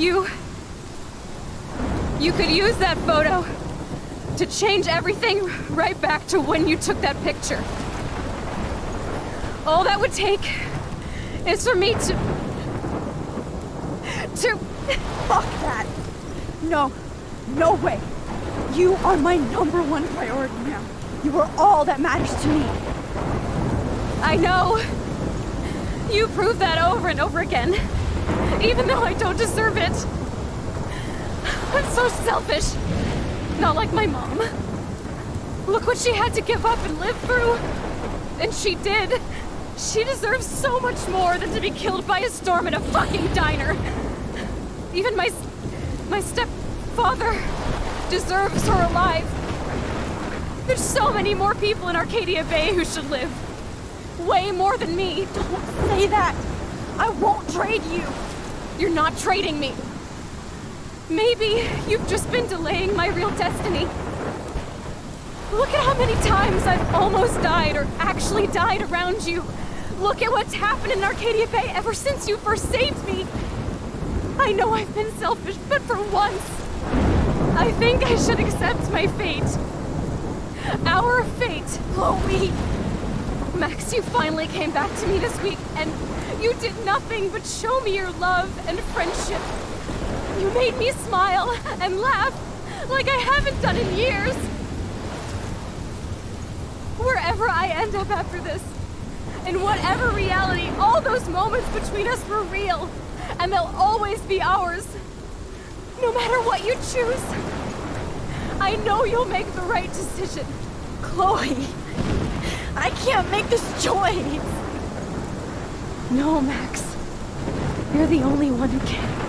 You could use that photo to change everything right back to when you took that picture. All that would take is for me to... Fuck that! No way! You are my number one priority now. You are all that matters to me. I know. You prove that over and over again, even though I don't deserve it. I'm so selfish. Not like my mom. Look what she had to give up and live through. And she did. She deserves so much more than to be killed by a storm in a fucking diner. Even my stepfather deserves her alive. There's so many more people in Arcadia Bay who should live. Way more than me. Don't say that. I won't trade you. You're not trading me. Maybe you've just been delaying my real destiny. Look at how many times I've almost died or actually died around you. Look at what's happened in Arcadia Bay ever since you first saved me. I know I've been selfish, but for once, I think I should accept my fate. Our fate. Chloe! Max, you finally came back to me this week, and you did nothing but show me your love and friendship. You made me smile and laugh like I haven't done in years. Wherever I end up after this, in whatever reality, all those moments between us were real, and they'll always be ours. No matter what you choose, I know you'll make the right decision. Chloe, I can't make this choice. No, Max. You're the only one who can.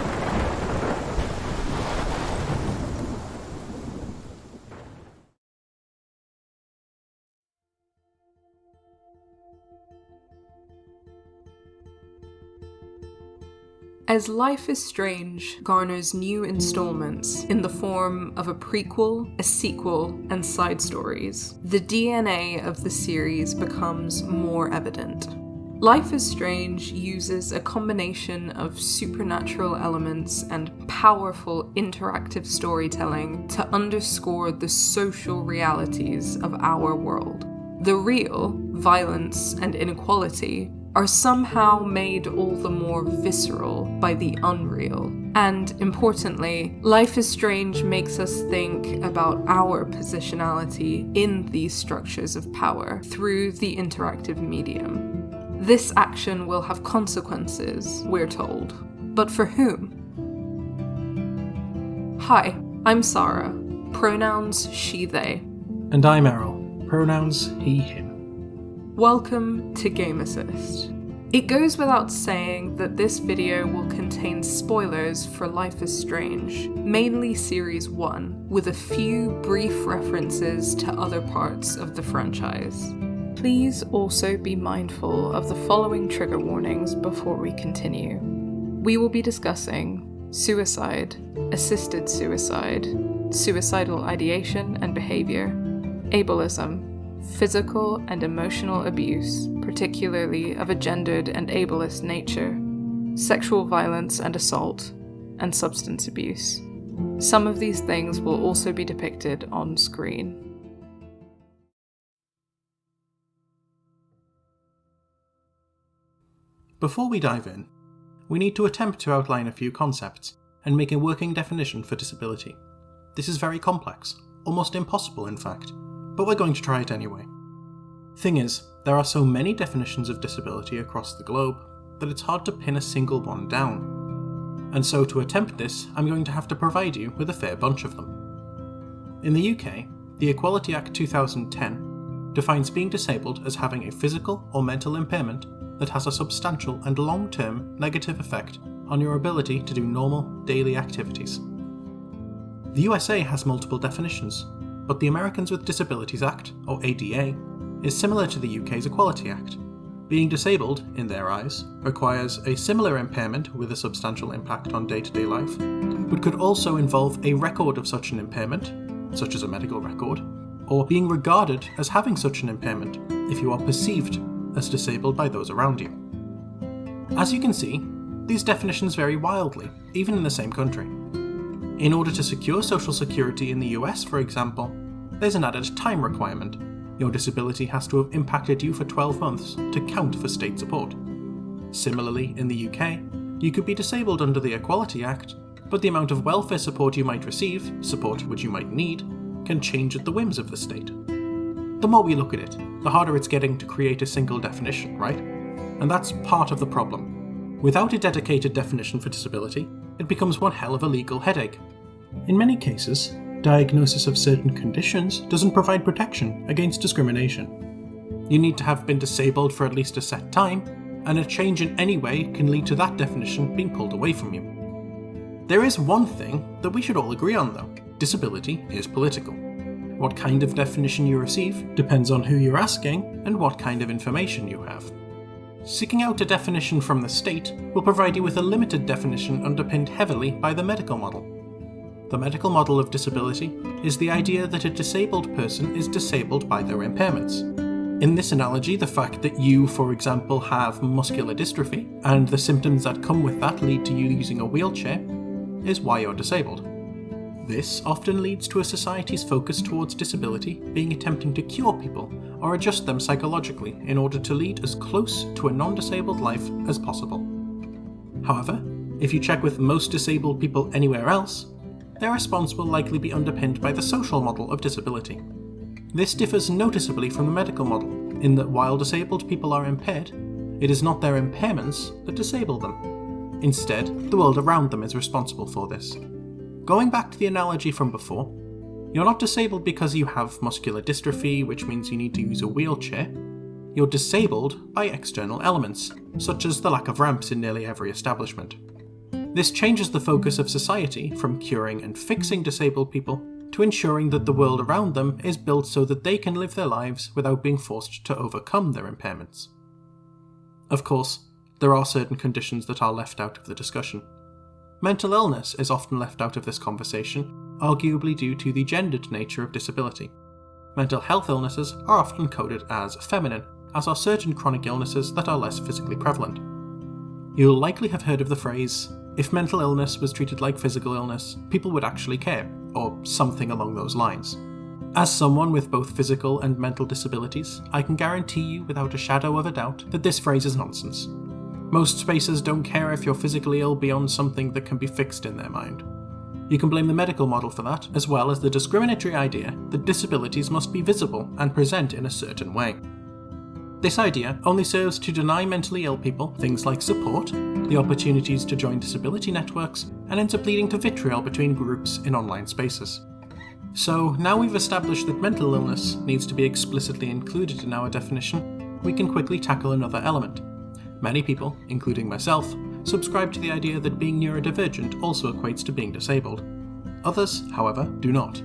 As Life is Strange garners new installments in the form of a prequel, a sequel, and side stories, the DNA of the series becomes more evident. Life is Strange uses a combination of supernatural elements and powerful interactive storytelling to underscore the social realities of our world. The real, violence and inequality, are somehow made all the more visceral by the unreal. And importantly, Life is Strange makes us think about our positionality in these structures of power through the interactive medium. This action will have consequences, we're told. But for whom? Hi, I'm Sarah. Pronouns she, they. And I'm Errol. Pronouns he, him. Welcome to Game Assist. It goes without saying that this video will contain spoilers for Life is Strange, mainly Series 1, with a few brief references to other parts of the franchise. Please also be mindful of the following trigger warnings before we continue. We will be discussing suicide, assisted suicide, suicidal ideation and behavior, ableism, physical and emotional abuse, particularly of a gendered and ableist nature, sexual violence and assault, and substance abuse. Some of these things will also be depicted on screen. Before we dive in, we need to attempt to outline a few concepts and make a working definition for disability. This is very complex, almost impossible in fact, but we're going to try it anyway. Thing is, there are so many definitions of disability across the globe that it's hard to pin a single one down. And so to attempt this, I'm going to have to provide you with a fair bunch of them. In the UK, the Equality Act 2010 defines being disabled as having a physical or mental impairment that has a substantial and long-term negative effect on your ability to do normal daily activities. The USA has multiple definitions, but the Americans with Disabilities Act, or ADA, is similar to the UK's Equality Act. Being disabled, in their eyes, requires a similar impairment with a substantial impact on day-to-day life, but could also involve a record of such an impairment, such as a medical record, or being regarded as having such an impairment if you are perceived as disabled by those around you. As you can see, these definitions vary wildly, even in the same country. In order to secure Social Security in the US, for example, there's an added time requirement. Your disability has to have impacted you for 12 months to count for state support. Similarly, in the UK, you could be disabled under the Equality Act, but the amount of welfare support you might receive, support which you might need, can change at the whims of the state. The more we look at it, the harder it's getting to create a single definition, right? And that's part of the problem. Without a dedicated definition for disability, it becomes one hell of a legal headache. In many cases, diagnosis of certain conditions doesn't provide protection against discrimination. You need to have been disabled for at least a set time, and a change in any way can lead to that definition being pulled away from you. There is one thing that we should all agree on though: disability is political. What kind of definition you receive depends on who you're asking and what kind of information you have. Seeking out a definition from the state will provide you with a limited definition underpinned heavily by the medical model. The medical model of disability is the idea that a disabled person is disabled by their impairments. In this analogy, the fact that you, for example, have muscular dystrophy, and the symptoms that come with that lead to you using a wheelchair, is why you're disabled. This often leads to a society's focus towards disability being attempting to cure people or adjust them psychologically in order to lead as close to a non-disabled life as possible. However, if you check with most disabled people anywhere else, their response will likely be underpinned by the social model of disability. This differs noticeably from the medical model, in that while disabled people are impaired, it is not their impairments that disable them. Instead, the world around them is responsible for this. Going back to the analogy from before, you're not disabled because you have muscular dystrophy, which means you need to use a wheelchair. You're disabled by external elements, such as the lack of ramps in nearly every establishment. This changes the focus of society from curing and fixing disabled people to ensuring that the world around them is built so that they can live their lives without being forced to overcome their impairments. Of course, there are certain conditions that are left out of the discussion. Mental illness is often left out of this conversation, arguably due to the gendered nature of disability. Mental health illnesses are often coded as feminine, as are certain chronic illnesses that are less physically prevalent. You'll likely have heard of the phrase, "If mental illness was treated like physical illness, people would actually care," or something along those lines. As someone with both physical and mental disabilities, I can guarantee you without a shadow of a doubt that this phrase is nonsense. Most spaces don't care if you're physically ill beyond something that can be fixed in their mind. You can blame the medical model for that, as well as the discriminatory idea that disabilities must be visible and present in a certain way. This idea only serves to deny mentally ill people things like support, the opportunities to join disability networks, and ends up leading to vitriol between groups in online spaces. So, now we've established that mental illness needs to be explicitly included in our definition, we can quickly tackle another element. Many people, including myself, subscribe to the idea that being neurodivergent also equates to being disabled. Others, however, do not.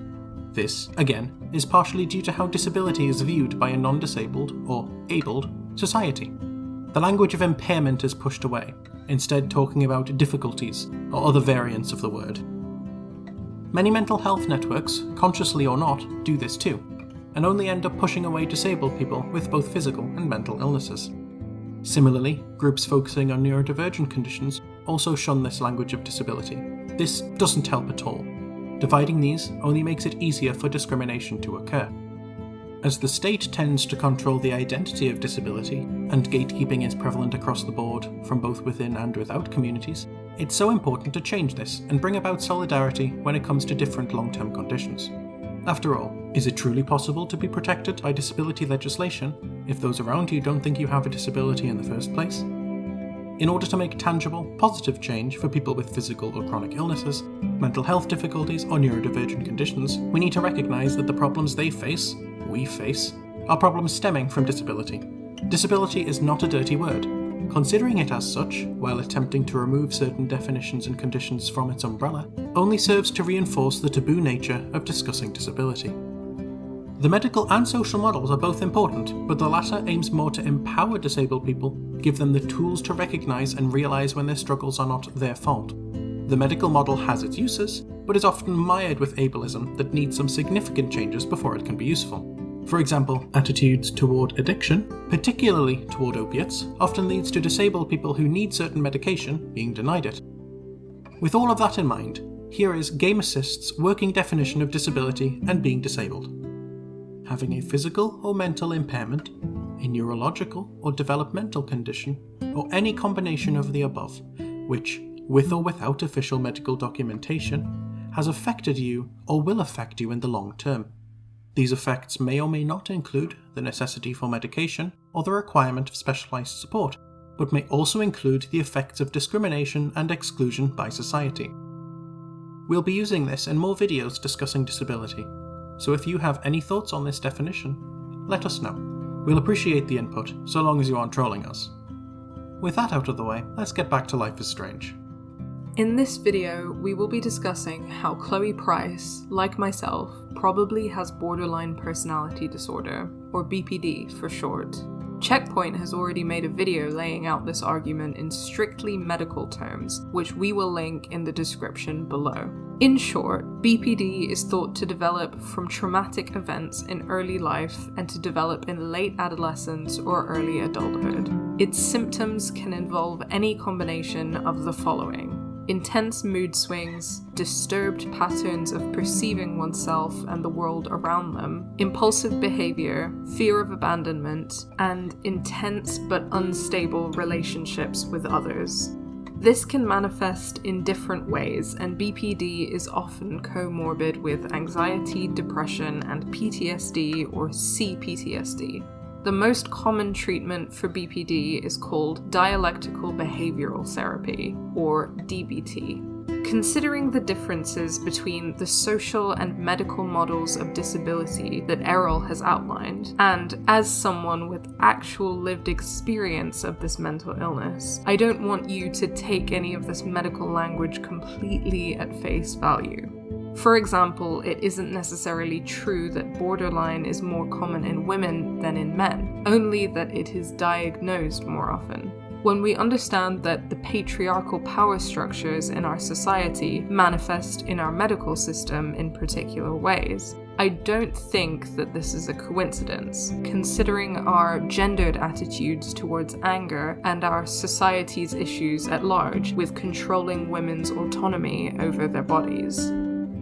This, again, is partially due to how disability is viewed by a non-disabled, or abled, society. The language of impairment is pushed away, instead talking about difficulties or other variants of the word. Many mental health networks, consciously or not, do this too, and only end up pushing away disabled people with both physical and mental illnesses. Similarly, groups focusing on neurodivergent conditions also shun this language of disability. This doesn't help at all. Dividing these only makes it easier for discrimination to occur. As the state tends to control the identity of disability, and gatekeeping is prevalent across the board from both within and without communities, it's so important to change this and bring about solidarity when it comes to different long-term conditions. After all, is it truly possible to be protected by disability legislation if those around you don't think you have a disability in the first place? In order to make tangible, positive change for people with physical or chronic illnesses, mental health difficulties, or neurodivergent conditions, we need to recognise that the problems we face, are problems stemming from disability. Disability is not a dirty word. Considering it as such, while attempting to remove certain definitions and conditions from its umbrella, only serves to reinforce the taboo nature of discussing disability. The medical and social models are both important, but the latter aims more to empower disabled people, give them the tools to recognise and realise when their struggles are not their fault. The medical model has its uses, but is often mired with ableism that needs some significant changes before it can be useful. For example, attitudes toward addiction, particularly toward opiates, often leads to disabled people who need certain medication being denied it. With all of that in mind, here is Game Assist's working definition of disability and being disabled. Having a physical or mental impairment, a neurological or developmental condition, or any combination of the above, which, with or without official medical documentation, has affected you or will affect you in the long term. These effects may or may not include the necessity for medication or the requirement of specialized support, but may also include the effects of discrimination and exclusion by society. We'll be using this in more videos discussing disability, so if you have any thoughts on this definition, let us know. We'll appreciate the input, so long as you aren't trolling us. With that out of the way, let's get back to Life is Strange. In this video, we will be discussing how Chloe Price, like myself, probably has borderline personality disorder, or BPD for short. Checkpoint has already made a video laying out this argument in strictly medical terms, which we will link in the description below. In short, BPD is thought to develop from traumatic events in early life and to develop in late adolescence or early adulthood. Its symptoms can involve any combination of the following: intense mood swings, disturbed patterns of perceiving oneself and the world around them, impulsive behavior, fear of abandonment, and intense but unstable relationships with others. This can manifest in different ways, and BPD is often comorbid with anxiety, depression, and PTSD or CPTSD. The most common treatment for BPD is called dialectical behavioral therapy, or DBT. Considering the differences between the social and medical models of disability that Errol has outlined, and as someone with actual lived experience of this mental illness, I don't want you to take any of this medical language completely at face value. For example, it isn't necessarily true that borderline is more common in women than in men, only that it is diagnosed more often. When we understand that the patriarchal power structures in our society manifest in our medical system in particular ways, I don't think that this is a coincidence, considering our gendered attitudes towards anger and our society's issues at large with controlling women's autonomy over their bodies.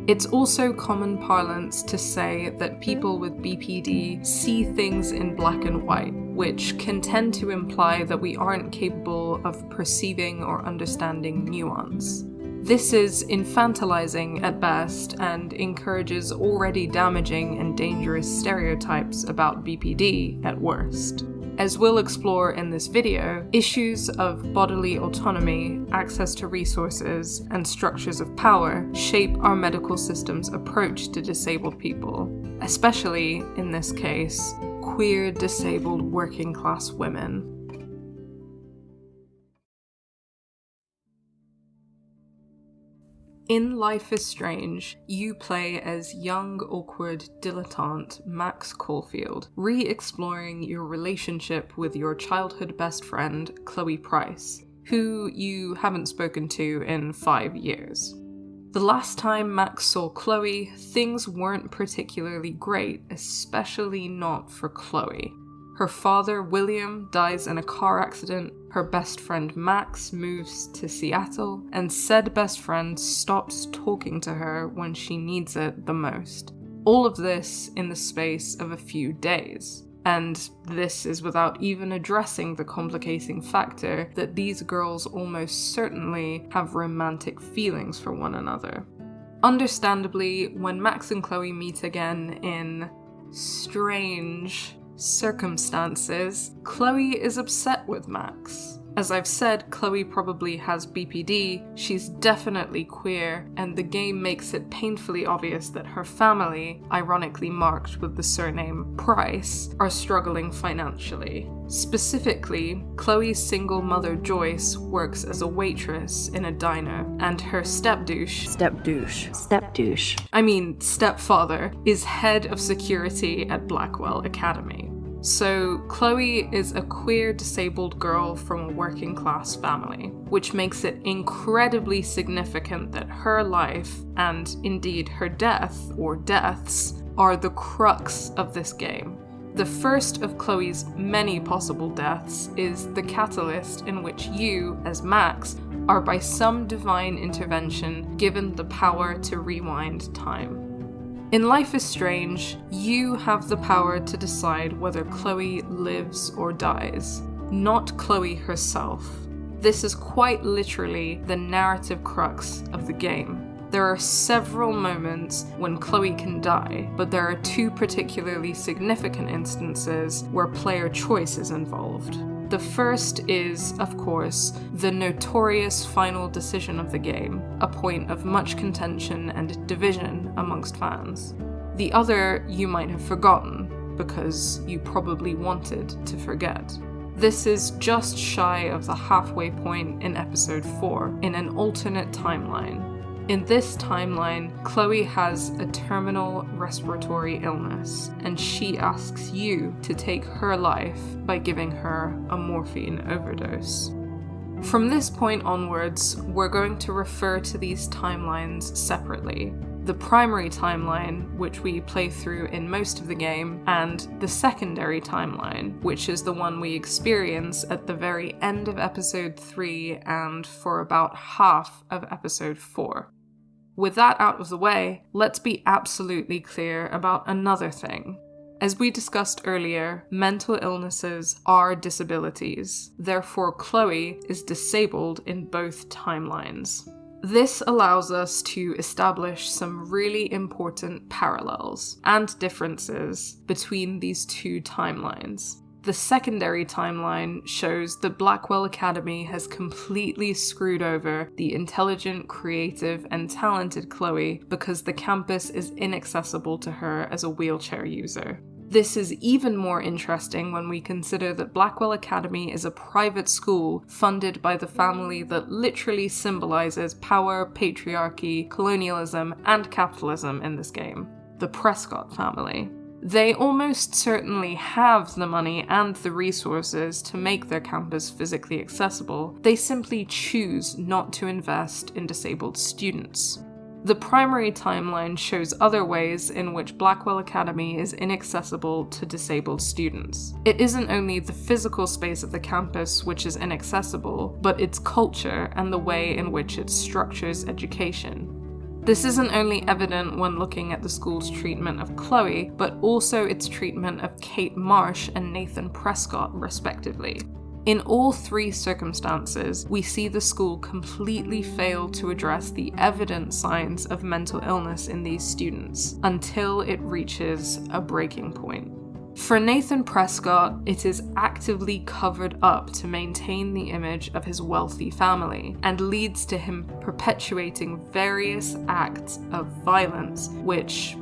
It's also common parlance to say that people with BPD see things in black and white, which can tend to imply that we aren't capable of perceiving or understanding nuance. This is infantilizing at best and encourages already damaging and dangerous stereotypes about BPD at worst. As we'll explore in this video, issues of bodily autonomy, access to resources, and structures of power shape our medical system's approach to disabled people, especially, in this case, queer disabled working class women. In Life is Strange, you play as young, awkward dilettante Max Caulfield, re-exploring your relationship with your childhood best friend, Chloe Price, who you haven't spoken to in 5 years. The last time Max saw Chloe, things weren't particularly great, especially not for Chloe. Her father, William, dies in a car accident, her best friend Max moves to Seattle, and said best friend stops talking to her when she needs it the most. All of this in the space of a few days. And this is without even addressing the complicating factor that these girls almost certainly have romantic feelings for one another. Understandably, when Max and Chloe meet again in strange circumstances, Chloe is upset with Max. As I've said, Chloe probably has BPD, she's definitely queer, and the game makes it painfully obvious that her family, ironically marked with the surname Price, are struggling financially. Specifically, Chloe's single mother Joyce works as a waitress in a diner, and her stepfather is head of security at Blackwell Academy. So Chloe is a queer disabled girl from a working class family, which makes it incredibly significant that her life, and indeed her death or deaths, are the crux of this game. The first of Chloe's many possible deaths is the catalyst in which you, as Max, are by some divine intervention given the power to rewind time. In Life is Strange, you have the power to decide whether Chloe lives or dies, not Chloe herself. This is quite literally the narrative crux of the game. There are several moments when Chloe can die, but there are two particularly significant instances where player choice is involved. The first is, of course, the notorious final decision of the game, a point of much contention and division amongst fans. The other you might have forgotten, because you probably wanted to forget. This is just shy of the halfway point in episode 4, in an alternate timeline. In this timeline, Chloe has a terminal respiratory illness, and she asks you to take her life by giving her a morphine overdose. From this point onwards, we're going to refer to these timelines separately. The primary timeline, which we play through in most of the game, and the secondary timeline, which is the one we experience at the very end of episode 3 and for about half of episode 4. With that out of the way, let's be absolutely clear about another thing. As we discussed earlier, mental illnesses are disabilities. Therefore, Chloe is disabled in both timelines. This allows us to establish some really important parallels and differences between these two timelines. The secondary timeline shows that Blackwell Academy has completely screwed over the intelligent, creative, and talented Chloe because the campus is inaccessible to her as a wheelchair user. This is even more interesting when we consider that Blackwell Academy is a private school funded by the family that literally symbolizes power, patriarchy, colonialism, and capitalism in this game, the Prescott family. They almost certainly have the money and the resources to make their campus physically accessible. They simply choose not to invest in disabled students. The primary timeline shows other ways in which Blackwell Academy is inaccessible to disabled students. It isn't only the physical space of the campus which is inaccessible, but its culture and the way in which it structures education. This isn't only evident when looking at the school's treatment of Chloe, but also its treatment of Kate Marsh and Nathan Prescott, respectively. In all three circumstances, we see the school completely fail to address the evident signs of mental illness in these students, until it reaches a breaking point. For Nathan Prescott, it is actively covered up to maintain the image of his wealthy family, and leads to him perpetuating various acts of violence, which,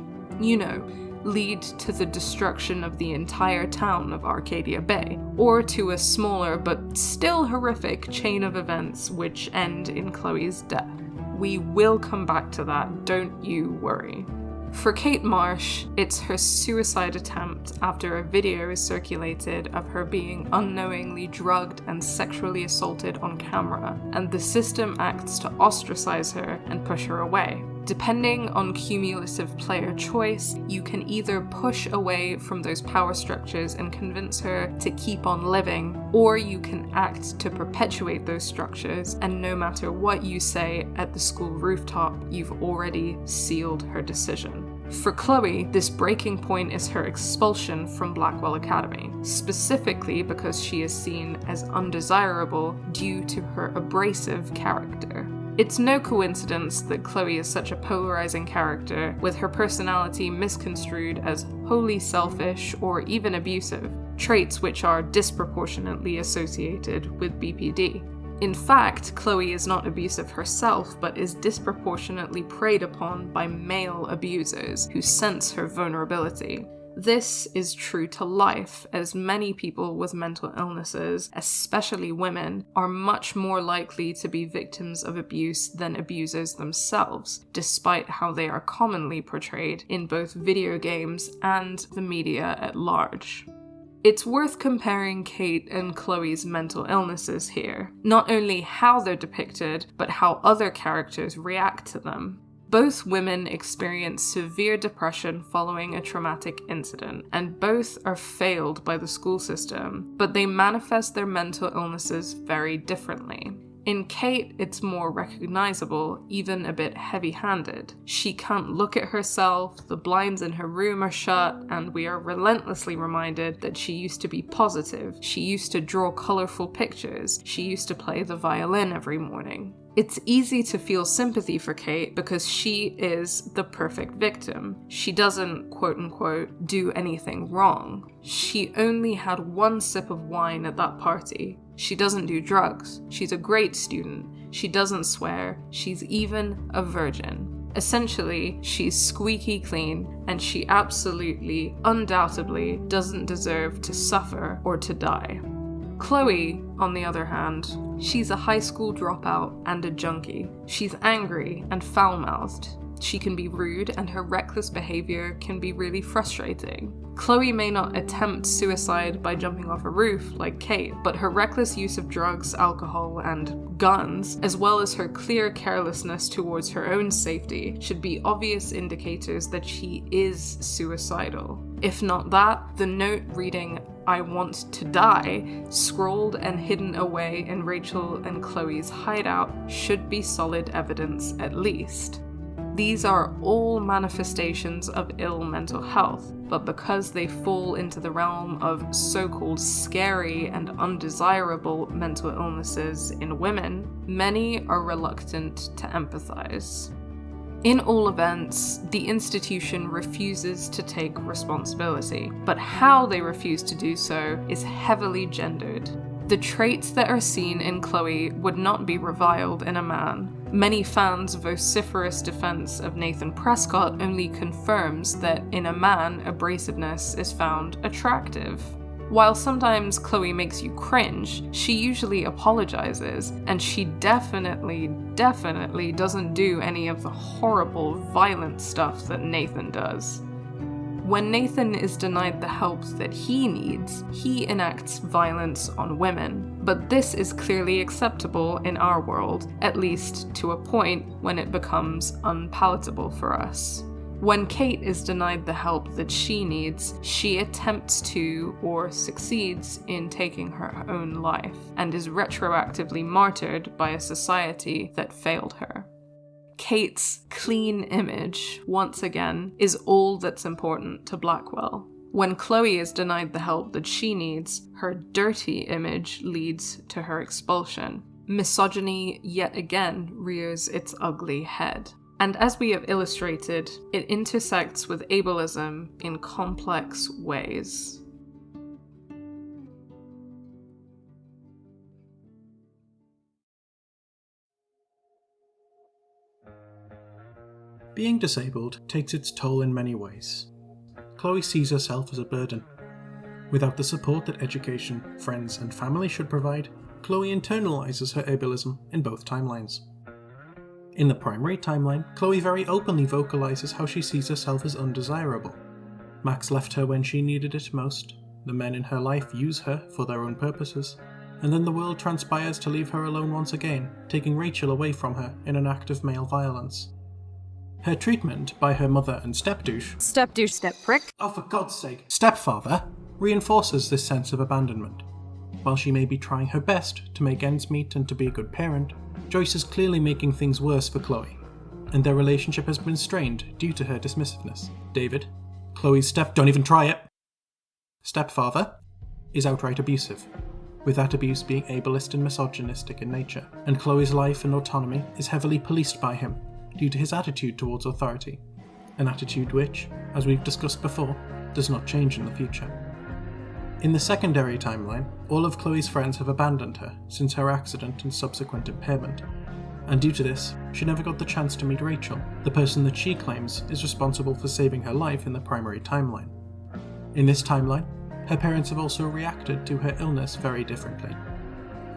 lead to the destruction of the entire town of Arcadia Bay, or to a smaller but still horrific chain of events which end in Chloe's death. We will come back to that, don't you worry. For Kate Marsh, it's her suicide attempt after a video is circulated of her being unknowingly drugged and sexually assaulted on camera, and the system acts to ostracize her and push her away. Depending on cumulative player choice, you can either push away from those power structures and convince her to keep on living, or you can act to perpetuate those structures, and no matter what you say at the school rooftop, you've already sealed her decision. For Chloe, this breaking point is her expulsion from Blackwell Academy, specifically because she is seen as undesirable due to her abrasive character. It's no coincidence that Chloe is such a polarizing character, with her personality misconstrued as wholly selfish or even abusive, traits which are disproportionately associated with BPD. In fact, Chloe is not abusive herself, but is disproportionately preyed upon by male abusers who sense her vulnerability. This is true to life, as many people with mental illnesses, especially women, are much more likely to be victims of abuse than abusers themselves, despite how they are commonly portrayed in both video games and the media at large. It's worth comparing Kate and Chloe's mental illnesses here, not only how they're depicted, but how other characters react to them. Both women experience severe depression following a traumatic incident, and both are failed by the school system, but they manifest their mental illnesses very differently. In Kate, it's more recognizable, even a bit heavy-handed. She can't look at herself, the blinds in her room are shut, and we are relentlessly reminded that she used to be positive. She used to draw colorful pictures. She used to play the violin every morning. It's easy to feel sympathy for Kate because she is the perfect victim. She doesn't, quote-unquote, do anything wrong. She only had one sip of wine at that party. She doesn't do drugs. She's a great student. She doesn't swear. She's even a virgin. Essentially, she's squeaky clean, and she absolutely, undoubtedly, doesn't deserve to suffer or to die. Chloe, on the other hand, she's a high school dropout and a junkie. She's angry and foul-mouthed. She can be rude, and her reckless behavior can be really frustrating. Chloe may not attempt suicide by jumping off a roof like Kate, but her reckless use of drugs, alcohol, and guns, as well as her clear carelessness towards her own safety, should be obvious indicators that she is suicidal. If not that, the note reading, "I want to die," scrawled and hidden away in Rachel and Chloe's hideout should be solid evidence at least. These are all manifestations of ill mental health, but because they fall into the realm of so-called scary and undesirable mental illnesses in women, many are reluctant to empathize. In all events, the institution refuses to take responsibility, but how they refuse to do so is heavily gendered. The traits that are seen in Chloe would not be reviled in a man. Many fans' vociferous defense of Nathan Prescott only confirms that in a man, abrasiveness is found attractive. While sometimes Chloe makes you cringe, she usually apologizes, and she definitely doesn't do any of the horrible, violent stuff that Nathan does. When Nathan is denied the help that he needs, he enacts violence on women. But this is clearly acceptable in our world, at least to a point when it becomes unpalatable for us. When Kate is denied the help that she needs, she attempts to, or succeeds in taking her own life, and is retroactively martyred by a society that failed her. Kate's clean image, once again, is all that's important to Blackwell. When Chloe is denied the help that she needs, her dirty image leads to her expulsion. Misogyny, yet again, rears its ugly head. And as we have illustrated, it intersects with ableism in complex ways. Being disabled takes its toll in many ways. Chloe sees herself as a burden. Without the support that education, friends, and family should provide, Chloe internalizes her ableism in both timelines. In the primary timeline, Chloe very openly vocalizes how she sees herself as undesirable. Max left her when she needed it most, the men in her life use her for their own purposes, and then the world transpires to leave her alone once again, taking Rachel away from her in an act of male violence. Her treatment by her mother and stepdouche, step-prick, oh for God's sake, stepfather, reinforces this sense of abandonment. While she may be trying her best to make ends meet and to be a good parent, Joyce is clearly making things worse for Chloe, and their relationship has been strained due to her dismissiveness. David, Chloe's don't even try it, stepfather, is outright abusive, with that abuse being ableist and misogynistic in nature, and Chloe's life and autonomy is heavily policed by him due to his attitude towards authority, an attitude which, as we've discussed before, does not change in the future. In the secondary timeline, all of Chloe's friends have abandoned her since her accident and subsequent impairment, and due to this, she never got the chance to meet Rachel, the person that she claims is responsible for saving her life in the primary timeline. In this timeline, her parents have also reacted to her illness very differently.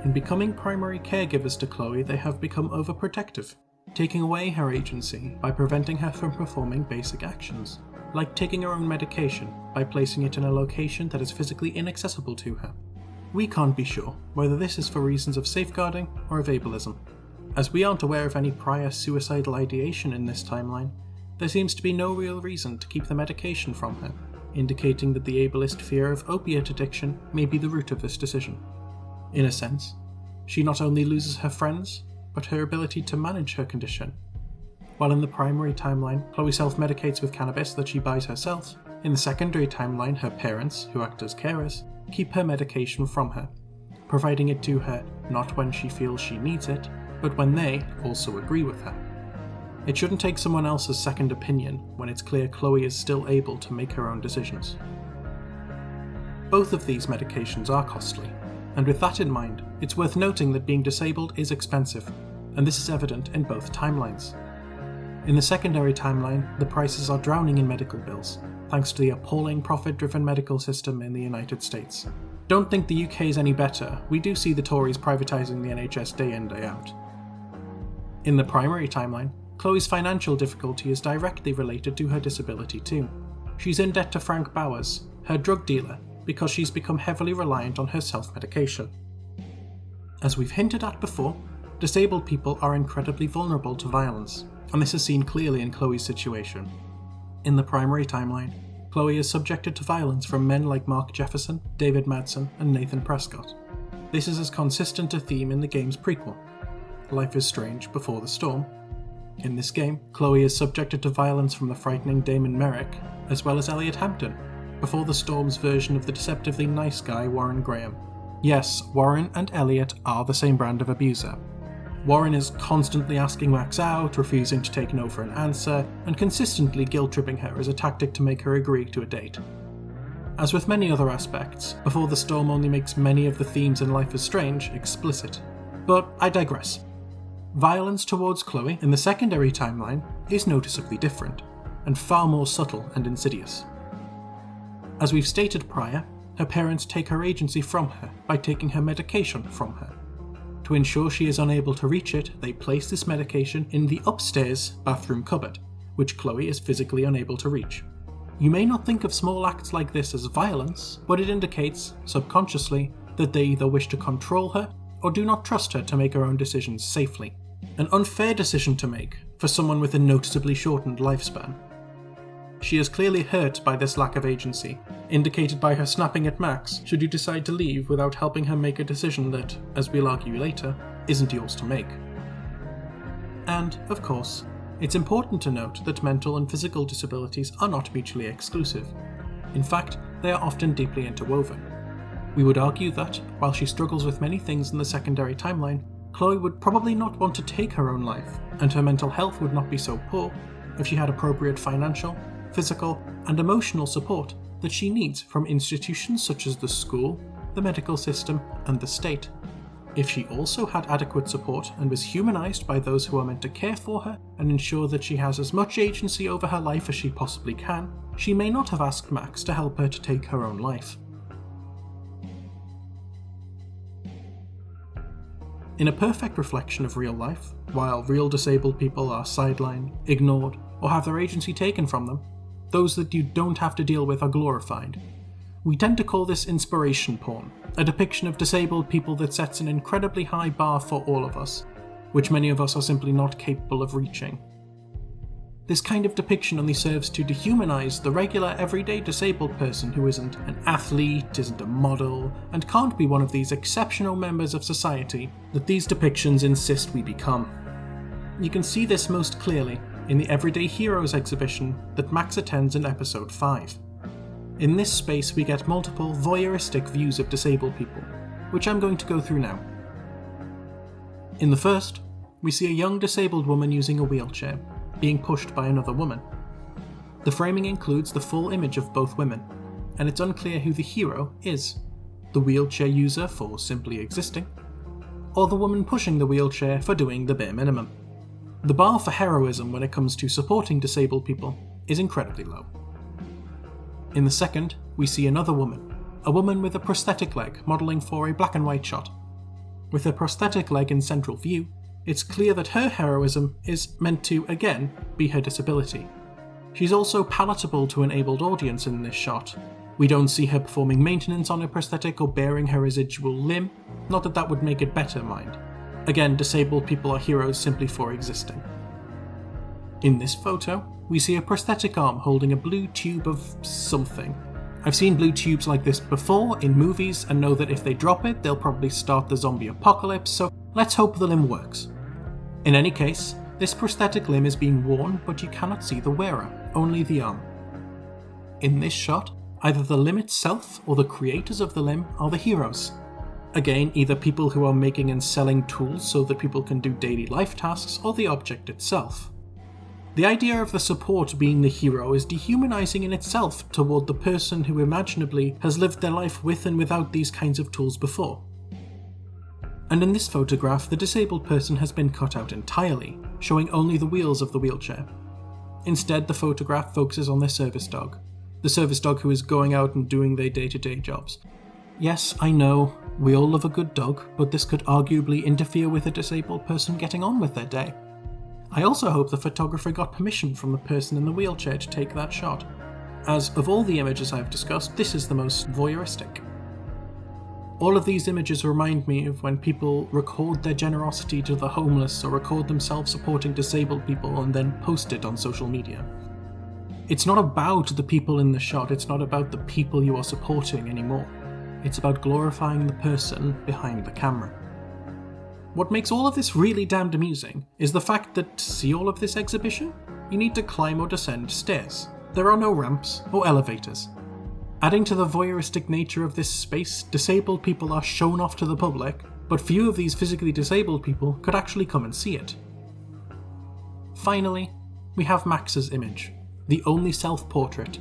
In becoming primary caregivers to Chloe, they have become overprotective, taking away her agency by preventing her from performing basic actions, like taking her own medication by placing it in a location that is physically inaccessible to her. We can't be sure whether this is for reasons of safeguarding or of ableism, As we aren't aware of any prior suicidal ideation in this timeline, there seems to be no real reason to keep the medication from her, indicating that the ableist fear of opiate addiction may be the root of this decision. In a sense, she not only loses her friends, but her ability to manage her condition. While in the primary timeline, Chloe self-medicates with cannabis that she buys herself, in the secondary timeline, her parents, who act as carers, keep her medication from her, providing it to her not when she feels she needs it, but when they also agree with her. It shouldn't take someone else's second opinion when it's clear Chloe is still able to make her own decisions. Both of these medications are costly, and with that in mind, it's worth noting that being disabled is expensive, and this is evident in both timelines. In the secondary timeline, the prices are drowning in medical bills, thanks to the appalling profit-driven medical system in the United States. Don't think the UK is any better, we do see the Tories privatising the NHS day in, day out. In the primary timeline, Chloe's financial difficulty is directly related to her disability too. She's in debt to Frank Bowers, her drug dealer, because she's become heavily reliant on her self-medication. As we've hinted at before, disabled people are incredibly vulnerable to violence, and this is seen clearly in Chloe's situation. In the primary timeline, Chloe is subjected to violence from men like Mark Jefferson, David Madsen, and Nathan Prescott. This is as consistent a theme in the game's prequel, Life is Strange Before the Storm. In this game, Chloe is subjected to violence from the frightening Damon Merrick, as well as Elliot Hampton, Before the Storm's version of the deceptively nice guy Warren Graham. Yes, Warren and Elliot are the same brand of abuser. Warren is constantly asking Max out, refusing to take no for an answer, and consistently guilt-tripping her as a tactic to make her agree to a date. As with many other aspects, Before the Storm only makes many of the themes in Life is Strange explicit. But I digress. Violence towards Chloe in the secondary timeline is noticeably different, and far more subtle and insidious. As we've stated prior, her parents take her agency from her by taking her medication from her. To ensure she is unable to reach it, they place this medication in the upstairs bathroom cupboard, which Chloe is physically unable to reach. You may not think of small acts like this as violence, but it indicates, subconsciously, that they either wish to control her or do not trust her to make her own decisions safely. An unfair decision to make for someone with a noticeably shortened lifespan. She is clearly hurt by this lack of agency, indicated by her snapping at Max should you decide to leave without helping her make a decision that, as we'll argue later, isn't yours to make. And, of course, it's important to note that mental and physical disabilities are not mutually exclusive. In fact, they are often deeply interwoven. We would argue that, while she struggles with many things in the secondary timeline, Chloe would probably not want to take her own life, and her mental health would not be so poor if she had appropriate financial, physical, and emotional support that she needs from institutions such as the school, the medical system, and the state. If she also had adequate support and was humanized by those who are meant to care for her and ensure that she has as much agency over her life as she possibly can, she may not have asked Max to help her to take her own life. In a perfect reflection of real life, while real disabled people are sidelined, ignored, or have their agency taken from them, those that you don't have to deal with are glorified. We tend to call this inspiration porn, a depiction of disabled people that sets an incredibly high bar for all of us, which many of us are simply not capable of reaching. This kind of depiction only serves to dehumanize the regular, everyday disabled person who isn't an athlete, isn't a model, and can't be one of these exceptional members of society that these depictions insist we become. You can see this most clearly in the Everyday Heroes exhibition that Max attends in episode 5. In this space we get multiple voyeuristic views of disabled people, which I'm going to go through now. In the first, we see a young disabled woman using a wheelchair, being pushed by another woman. The framing includes the full image of both women, and it's unclear who the hero is, the wheelchair user for simply existing, or the woman pushing the wheelchair for doing the bare minimum. The bar for heroism when it comes to supporting disabled people is incredibly low. In the second, we see another woman, a woman with a prosthetic leg modelling for a black and white shot. With her prosthetic leg in central view, it's clear that her heroism is meant to, again, be her disability. She's also palatable to an abled audience in this shot. We don't see her performing maintenance on her prosthetic or bearing her residual limb, not that that would make it better, mind. Again, disabled people are heroes simply for existing. In this photo, we see a prosthetic arm holding a blue tube of something. I've seen blue tubes like this before in movies and know that if they drop it, they'll probably start the zombie apocalypse, so let's hope the limb works. In any case, this prosthetic limb is being worn, but you cannot see the wearer, only the arm. In this shot, either the limb itself or the creators of the limb are the heroes. Again, either people who are making and selling tools so that people can do daily life tasks, or the object itself. The idea of the support being the hero is dehumanizing in itself toward the person who imaginably has lived their life with and without these kinds of tools before. And in this photograph, the disabled person has been cut out entirely, showing only the wheels of the wheelchair. Instead, the photograph focuses on their service dog. The service dog who is going out and doing their day-to-day jobs. Yes, I know, we all love a good dog, but this could arguably interfere with a disabled person getting on with their day. I also hope the photographer got permission from the person in the wheelchair to take that shot, as of all the images I've discussed, this is the most voyeuristic. All of these images remind me of when people record their generosity to the homeless or record themselves supporting disabled people and then post it on social media. It's not about the people in the shot, it's not about the people you are supporting anymore. It's about glorifying the person behind the camera. What makes all of this really damned amusing is the fact that to see all of this exhibition, you need to climb or descend stairs. There are no ramps or elevators. Adding to the voyeuristic nature of this space, disabled people are shown off to the public, but few of these physically disabled people could actually come and see it. Finally, we have Max's image, the only self-portrait,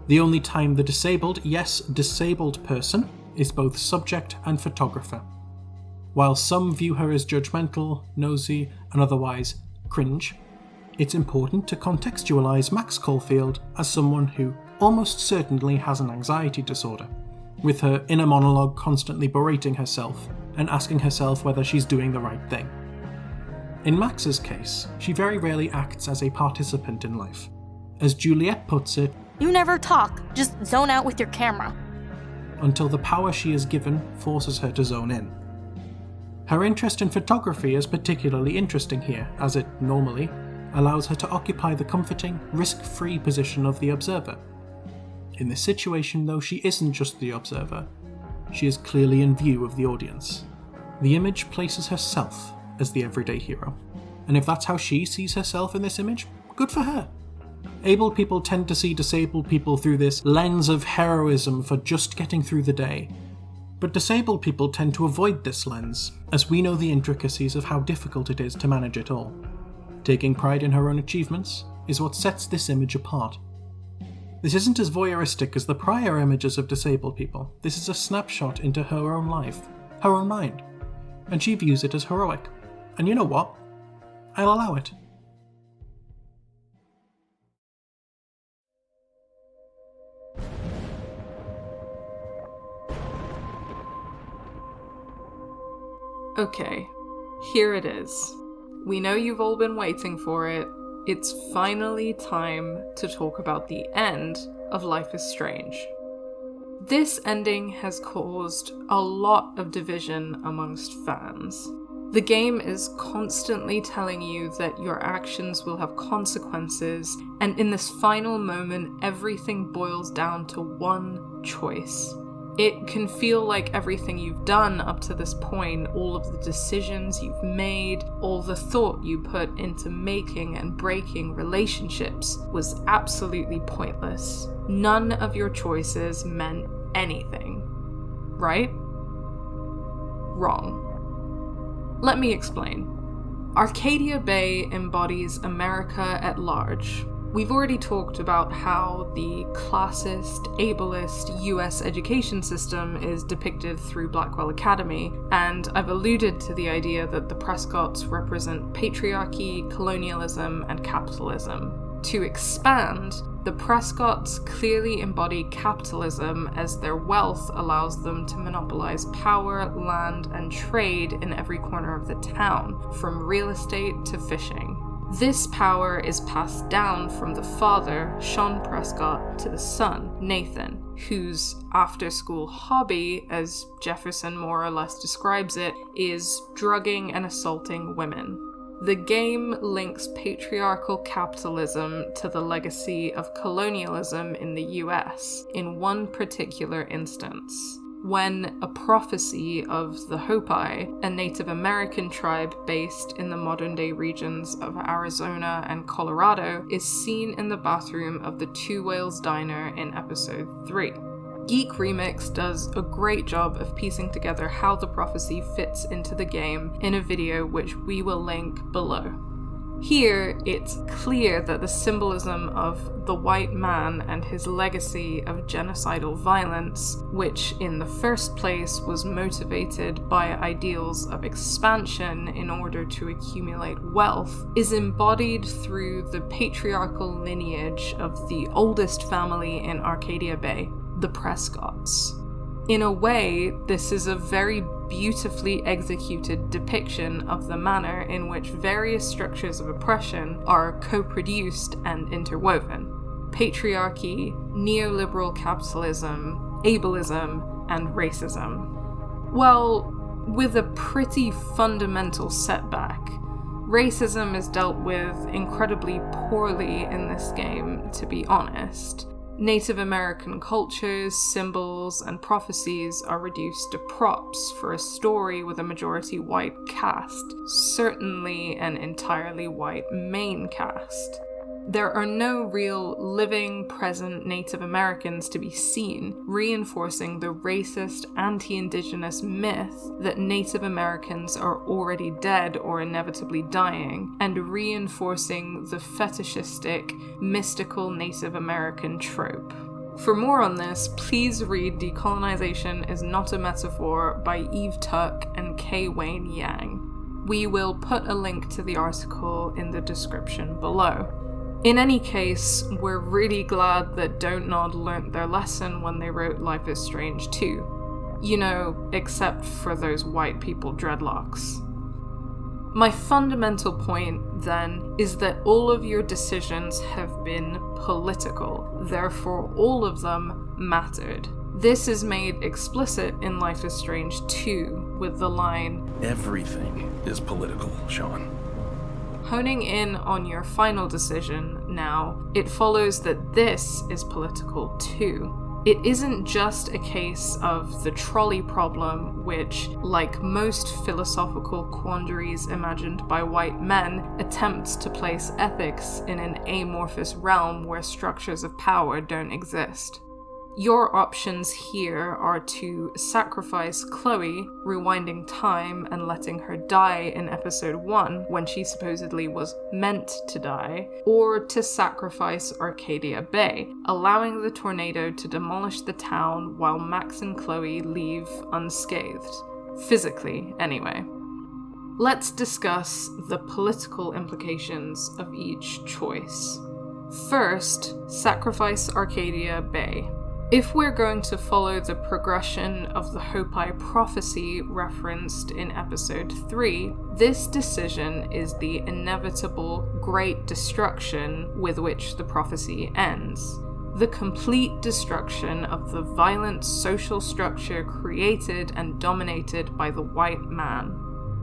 the only time the disabled, yes, disabled person is both subject and photographer. While some view her as judgmental, nosy, and otherwise cringe, it's important to contextualize Max Caulfield as someone who almost certainly has an anxiety disorder, with her inner monologue constantly berating herself and asking herself whether she's doing the right thing. In Max's case, she very rarely acts as a participant in life. As Juliet puts it, "You never talk, just zone out with your camera." Until the power she is given forces her to zone in. Her interest in photography is particularly interesting here, as it, normally, allows her to occupy the comforting, risk-free position of the observer. In this situation, though, she isn't just the observer. She is clearly in view of the audience. The image places herself as the everyday hero. And if that's how she sees herself in this image, good for her. Able people tend to see disabled people through this lens of heroism for just getting through the day. But disabled people tend to avoid this lens, as we know the intricacies of how difficult it is to manage it all. Taking pride in her own achievements is what sets this image apart. This isn't as voyeuristic as the prior images of disabled people. This is a snapshot into her own life, her own mind, and she views it as heroic. And you know what? I'll allow it. Okay, here it is. We know you've all been waiting for it. It's finally time to talk about the end of Life is Strange. This ending has caused a lot of division amongst fans. The game is constantly telling you that your actions will have consequences, and in this final moment, everything boils down to one choice. It can feel like everything you've done up to this point, all of the decisions you've made, all the thought you put into making and breaking relationships was absolutely pointless. None of your choices meant anything. Right? Wrong. Let me explain. Arcadia Bay embodies America at large. We've already talked about how the classist, ableist US education system is depicted through Blackwell Academy, and I've alluded to the idea that the Prescotts represent patriarchy, colonialism, and capitalism. To expand, the Prescotts clearly embody capitalism as their wealth allows them to monopolize power, land, and trade in every corner of the town, from real estate to fishing. This power is passed down from the father, Sean Prescott, to the son, Nathan, whose after-school hobby, as Jefferson more or less describes it, is drugging and assaulting women. The game links patriarchal capitalism to the legacy of colonialism in the US in one particular instance, when a prophecy of the Hopi, a Native American tribe based in the modern-day regions of Arizona and Colorado, is seen in the bathroom of the Two Whales Diner in episode 3. Geek Remix does a great job of piecing together how the prophecy fits into the game in a video which we will link below. Here, it's clear that the symbolism of the white man and his legacy of genocidal violence, which in the first place was motivated by ideals of expansion in order to accumulate wealth, is embodied through the patriarchal lineage of the oldest family in Arcadia Bay, the Prescotts. In a way, this is a very beautifully executed depiction of the manner in which various structures of oppression are co-produced and interwoven. Patriarchy, neoliberal capitalism, ableism, and racism. Well, with a pretty fundamental setback. Racism is dealt with incredibly poorly in this game, to be honest. Native American cultures, symbols, and prophecies are reduced to props for a story with a majority white cast, certainly an entirely white main cast. There are no real living, present Native Americans to be seen, reinforcing the racist, anti-Indigenous myth that Native Americans are already dead or inevitably dying, and reinforcing the fetishistic, mystical Native American trope. For more on this, please read Decolonization is Not a Metaphor by Eve Tuck and K. Wayne Yang. We will put a link to the article in the description below. In any case, we're really glad that Don't Nod learnt their lesson when they wrote Life is Strange 2. You know, except for those white people dreadlocks. My fundamental point, then, is that all of your decisions have been political, therefore all of them mattered. This is made explicit in Life is Strange 2 with the line, "Everything is political, Sean." Honing in on your final decision now, it follows that this is political too. It isn't just a case of the trolley problem, which, like most philosophical quandaries imagined by white men, attempts to place ethics in an amorphous realm where structures of power don't exist. Your options here are to sacrifice Chloe, rewinding time and letting her die in episode 1 when she supposedly was meant to die, or to sacrifice Arcadia Bay, allowing the tornado to demolish the town while Max and Chloe leave unscathed. Physically, anyway. Let's discuss the political implications of each choice. First, sacrifice Arcadia Bay. If we're going to follow the progression of the Hopi prophecy referenced in episode 3, this decision is the inevitable great destruction with which the prophecy ends. The complete destruction of the violent social structure created and dominated by the white man.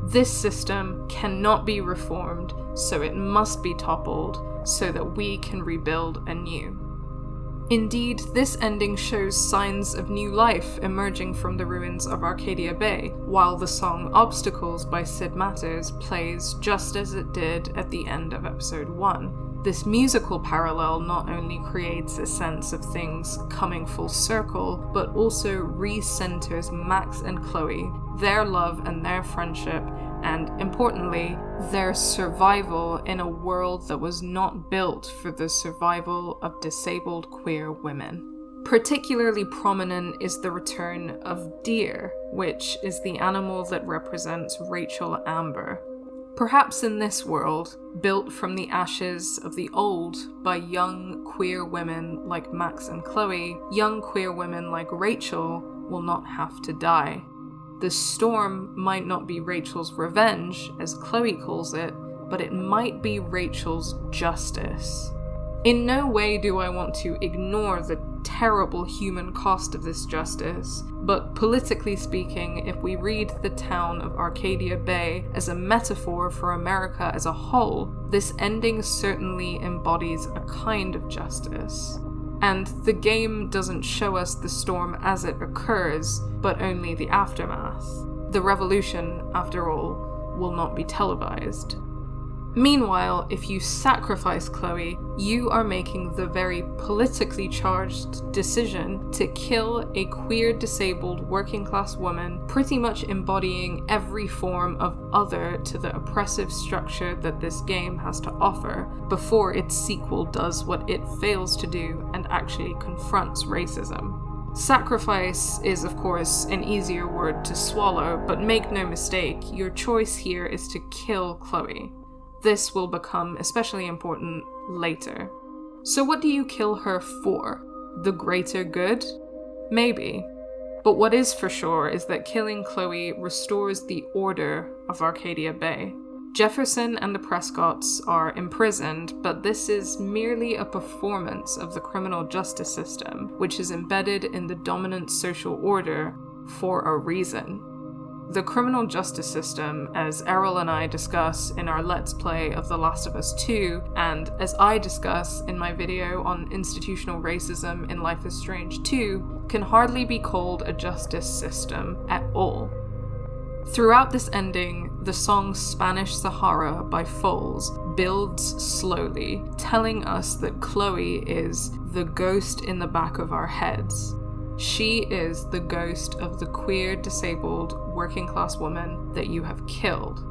This system cannot be reformed, so it must be toppled so that we can rebuild anew. Indeed, this ending shows signs of new life emerging from the ruins of Arcadia Bay, while the song Obstacles by Sid Matters plays just as it did at the end of episode 1. This musical parallel not only creates a sense of things coming full circle, but also re-centers Max and Chloe, their love and their friendship, and, importantly, their survival in a world that was not built for the survival of disabled queer women. Particularly prominent is the return of Deer, which is the animal that represents Rachel Amber. Perhaps in this world, built from the ashes of the old by young queer women like Max and Chloe, young queer women like Rachel will not have to die. The storm might not be Rachel's revenge, as Chloe calls it, but it might be Rachel's justice. In no way do I want to ignore the terrible human cost of this justice, but politically speaking, if we read the town of Arcadia Bay as a metaphor for America as a whole, this ending certainly embodies a kind of justice. And the game doesn't show us the storm as it occurs, but only the aftermath. The revolution, after all, will not be televised. Meanwhile, if you sacrifice Chloe, you are making the very politically charged decision to kill a queer, disabled, working-class woman, pretty much embodying every form of other to the oppressive structure that this game has to offer, before its sequel does what it fails to do and actually confronts racism. Sacrifice is, of course, an easier word to swallow, but make no mistake, your choice here is to kill Chloe. This will become especially important later. So what do you kill her for? The greater good? Maybe. But what is for sure is that killing Chloe restores the order of Arcadia Bay. Jefferson and the Prescotts are imprisoned, but this is merely a performance of the criminal justice system, which is embedded in the dominant social order for a reason. The criminal justice system, as Errol and I discuss in our Let's Play of The Last of Us 2, and as I discuss in my video on institutional racism in Life is Strange 2, can hardly be called a justice system at all. Throughout this ending, the song Spanish Sahara by Foals builds slowly, telling us that Chloe is the ghost in the back of our heads. She is the ghost of the queer, disabled, working-class woman that you have killed.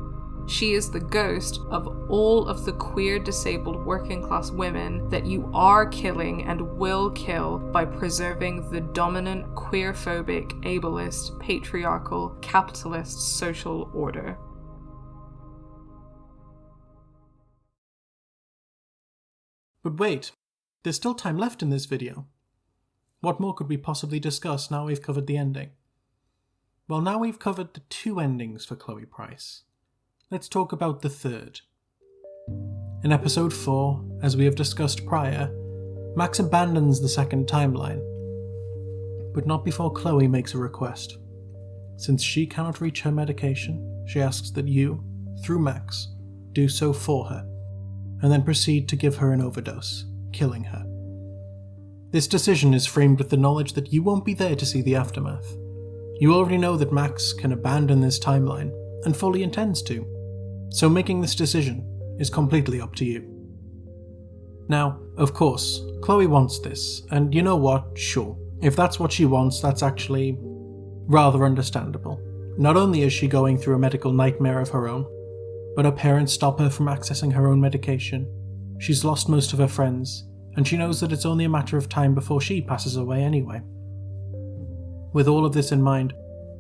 She is the ghost of all of the queer, disabled, working-class women that you are killing and will kill by preserving the dominant, queer-phobic, ableist, patriarchal, capitalist social order. But wait, there's still time left in this video. What more could we possibly discuss now we've covered the ending? Well, now we've covered the 2 endings for Chloe Price. Let's talk about the 3rd. In episode 4, as we have discussed prior, Max abandons the 2nd timeline, but not before Chloe makes a request. Since she cannot reach her medication, she asks that you, through Max, do so for her, and then proceed to give her an overdose, killing her. This decision is framed with the knowledge that you won't be there to see the aftermath. You already know that Max can abandon this timeline, and fully intends to, so making this decision is completely up to you. Now, of course, Chloe wants this, and you know what, sure, if that's what she wants, that's actually rather understandable. Not only is she going through a medical nightmare of her own, but her parents stop her from accessing her own medication, she's lost most of her friends, and she knows that it's only a matter of time before she passes away anyway. With all of this in mind,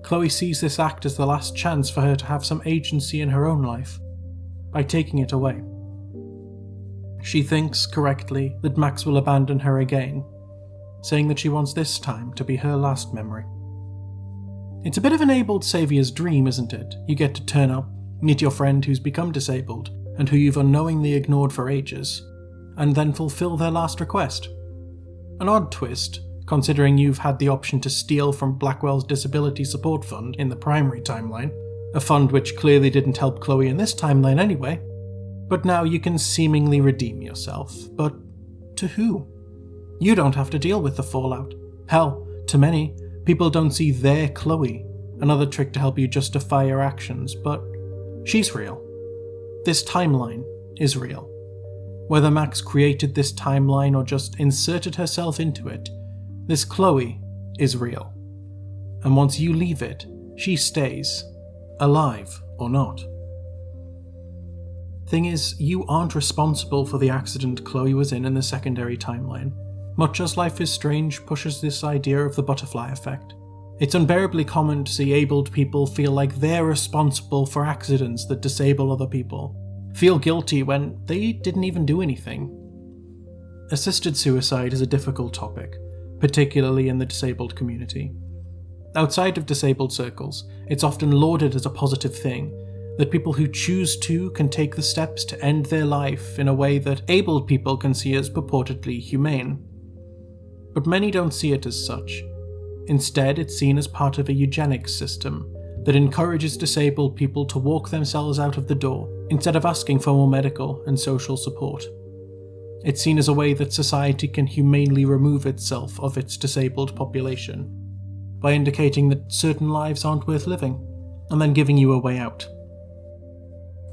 Chloe sees this act as the last chance for her to have some agency in her own life, by taking it away. She thinks, correctly, that Max will abandon her again, saying that she wants this time to be her last memory. It's a bit of an abled saviour's dream, isn't it? You get to turn up, meet your friend who's become disabled, and who you've unknowingly ignored for ages, and then fulfill their last request. An odd twist, considering you've had the option to steal from Blackwell's Disability Support Fund in the primary timeline, a fund which clearly didn't help Chloe in this timeline anyway, but now you can seemingly redeem yourself. But to who? You don't have to deal with the fallout. Hell, to many, people don't see their Chloe, another trick to help you justify your actions, but she's real. This timeline is real. Whether Max created this timeline or just inserted herself into it, this Chloe is real. And once you leave it, she stays, alive or not. Thing is, you aren't responsible for the accident Chloe was in the secondary timeline. Much as Life is Strange pushes this idea of the butterfly effect, it's unbearably common to see abled people feel like they're responsible for accidents that disable other people, feel guilty when they didn't even do anything. Assisted suicide is a difficult topic, particularly in the disabled community. Outside of disabled circles, it's often lauded as a positive thing, that people who choose to can take the steps to end their life in a way that abled people can see as purportedly humane. But many don't see it as such. Instead, it's seen as part of a eugenics system that encourages disabled people to walk themselves out of the door instead of asking for more medical and social support. It's seen as a way that society can humanely remove itself of its disabled population by indicating that certain lives aren't worth living, and then giving you a way out.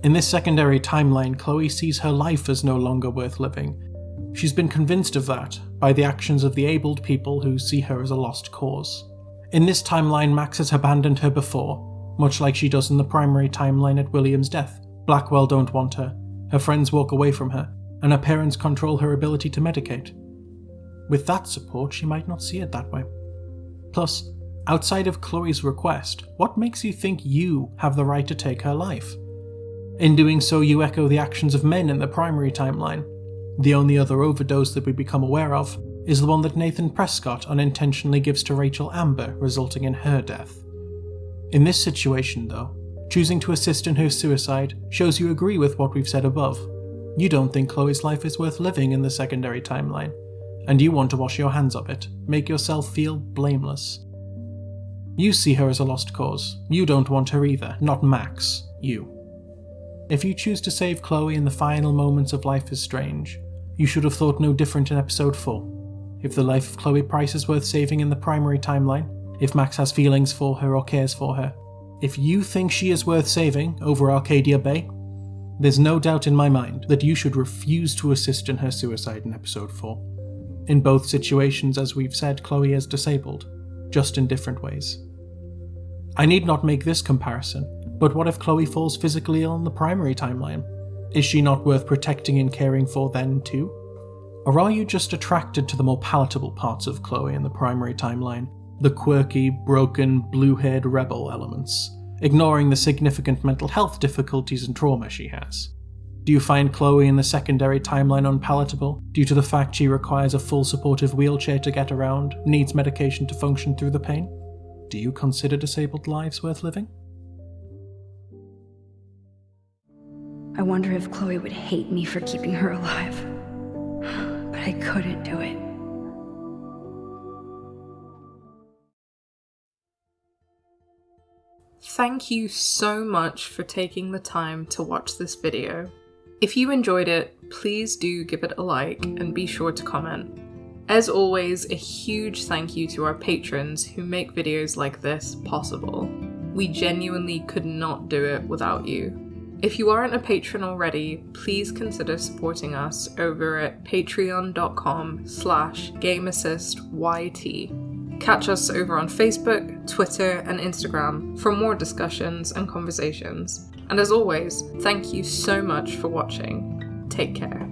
In this secondary timeline, Chloe sees her life as no longer worth living. She's been convinced of that by the actions of the abled people who see her as a lost cause. In this timeline, Max has abandoned her before, much like she does in the primary timeline at William's death. Blackwell don't want her friends walk away from her, and her parents control her ability to medicate. With that support, she might not see it that way. Plus, outside of Chloe's request, what makes you think you have the right to take her life? In doing so, you echo the actions of men in the primary timeline. The only other overdose that we become aware of is the one that Nathan Prescott unintentionally gives to Rachel Amber, resulting in her death. In this situation, though, choosing to assist in her suicide shows you agree with what we've said above. You don't think Chloe's life is worth living in the secondary timeline, and you want to wash your hands of it, make yourself feel blameless. You see her as a lost cause. You don't want her either, not Max, you. If you choose to save Chloe in the final moments of Life is Strange, you should have thought no different in episode 4. If the life of Chloe Price is worth saving in the primary timeline, if Max has feelings for her or cares for her, if you think she is worth saving over Arcadia Bay, there's no doubt in my mind that you should refuse to assist in her suicide in episode 4. In both situations, as we've said, Chloe is disabled, just in different ways. I need not make this comparison, but what if Chloe falls physically ill in the primary timeline? Is she not worth protecting and caring for then too? Or are you just attracted to the more palatable parts of Chloe in the primary timeline, the quirky, broken, blue-haired rebel elements, ignoring the significant mental health difficulties and trauma she has? Do you find Chloe in the secondary timeline unpalatable due to the fact she requires a full supportive wheelchair to get around, needs medication to function through the pain? Do you consider disabled lives worth living? I wonder if Chloe would hate me for keeping her alive. But I couldn't do it. Thank you so much for taking the time to watch this video. If you enjoyed it, please do give it a like and be sure to comment. As always, a huge thank you to our patrons who make videos like this possible. We genuinely could not do it without you. If you aren't a patron already, please consider supporting us over at patreon.com/GameAssistYT. Catch us over on Facebook, Twitter, and Instagram for more discussions and conversations. And as always, thank you so much for watching. Take care.